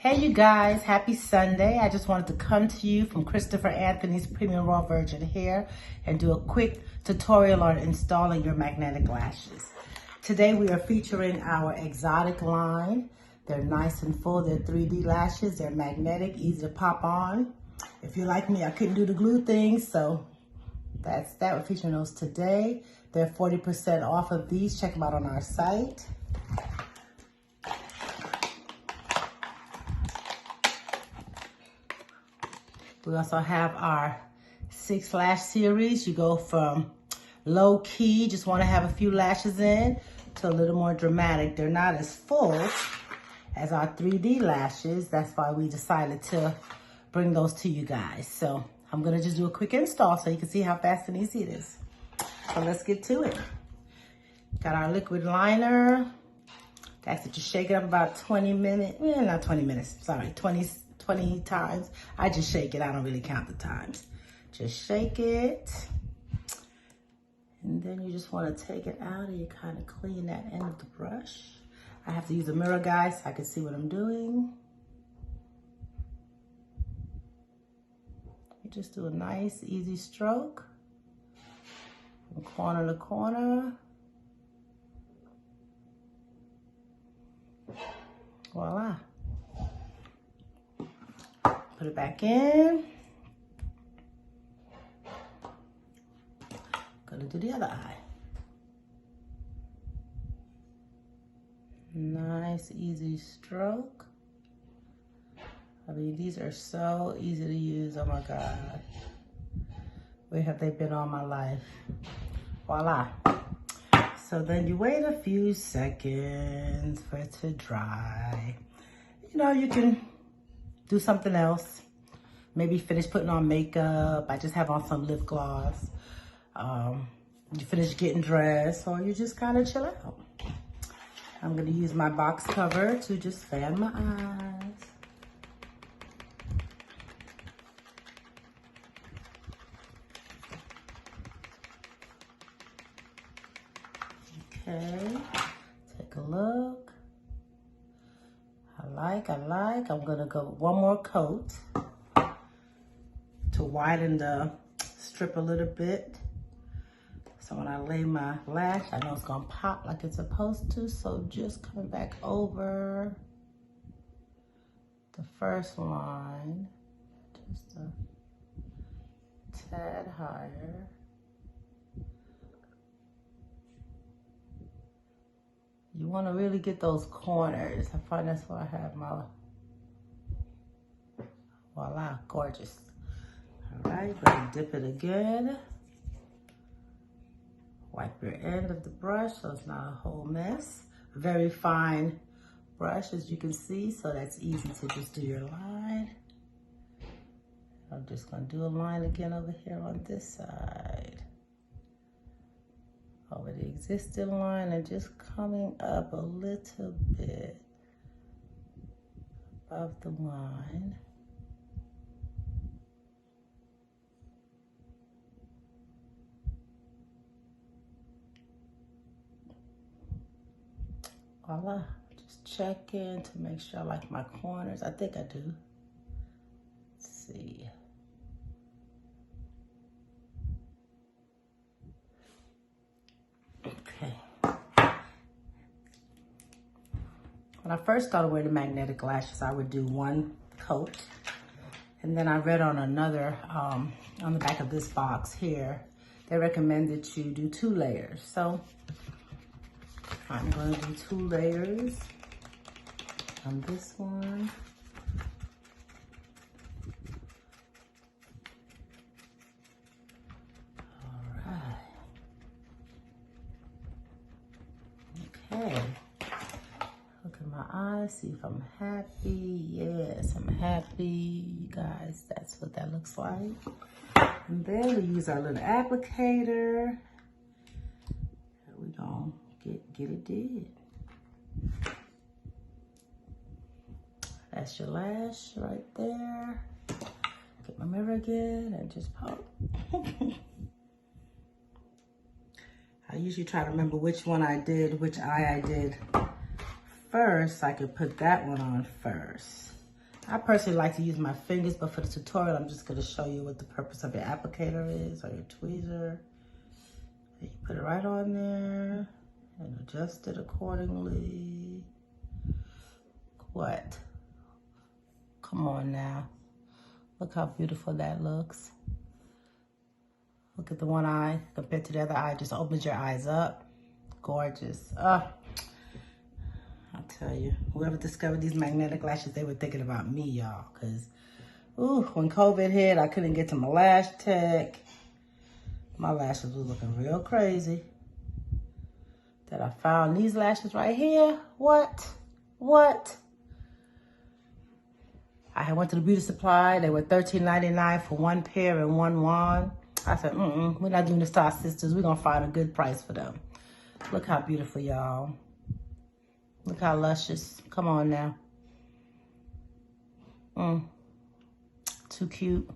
Hey you guys, happy Sunday. I just wanted to come to you from Christopher Anthony's Premium Raw Virgin Hair and do a quick tutorial on installing your magnetic lashes. Today we are featuring our exotic line. They're nice and full, they're 3D lashes, they're magnetic, easy to pop on. If you're like me, I couldn't do the glue thing, so that's that. We're featuring those today. They're 40% off of these. Check them out on our site. We also have our 6 lash series. You go from low key, just want to have a few lashes in, to a little more dramatic. They're not as full as our 3D lashes. That's why we decided to bring those to you guys. So I'm going to just do a quick install so you can see how fast and easy it is. So let's get to it. Got our liquid liner. That's it. Just shake it up about 20 minutes. Yeah, not 20 minutes. Sorry, 20 times. I just shake it. I don't really count the times. Just shake it. And then you just want to take it out and you kind of clean that end of the brush. I have to use a mirror, guys, so I can see what I'm doing. You just do a nice, easy stroke from corner to corner. Voila. Put it back in. Gonna do the other eye. Nice, easy stroke. I mean, these are so easy to use. Oh my God. Where have they been all my life? Voila. So then you wait a few seconds for it to dry. You know, you can do something else. Maybe finish putting on makeup. I just have on some lip gloss. You finish getting dressed, or you just kind of chill out. I'm gonna use my box cover to just fan my eyes. Okay, take a look. I like. I'm gonna go one more coat to widen the strip a little bit. So when I lay my lash, I know it's gonna pop like it's supposed to. So just coming back over the first line, just a tad higher. You wanna really get those corners. I find that's why I have my, voila, gorgeous. All right, gonna dip it again. Wipe your end of the brush so it's not a whole mess. Very fine brush, as you can see, so that's easy to just do your line. I'm just gonna do a line again over here on this side. Over the existing line and just coming up a little bit above the line. Voila, just check in to make sure I like my corners. I think I do. Let's see. Okay. When I first started wearing the magnetic lashes, I would do one coat. And then I read on another, on the back of this box here, they recommended that you do 2 layers. So I'm going to do 2 layers on this one. All right. Okay. Look at my eyes, see if I'm happy. Yes, I'm happy. You guys, that's what that looks like. And then we use our little applicator. We don't get it did. That's your lash right there. Get my mirror again and just pop. I usually try to remember which one I did, which eye I did first. I could put that one on first. I personally like to use my fingers, but for the tutorial, I'm just going to show you what the purpose of your applicator is, or your tweezer. You put it right on there and adjust it accordingly. What? Come on now. Look how beautiful that looks. Look at the one eye compared to the other eye. Just opens your eyes up. Gorgeous. I tell you, whoever discovered these magnetic lashes, they were thinking about me, y'all. Because, when COVID hit, I couldn't get to my lash tech. My lashes was looking real crazy. That I found these lashes right here. What? I went to the beauty supply. They were $13.99 for one pair and one wand. I said, we're not doing this to our sisters. We're going to find a good price for them. Look how beautiful, y'all. Look how luscious. Come on now. Too cute.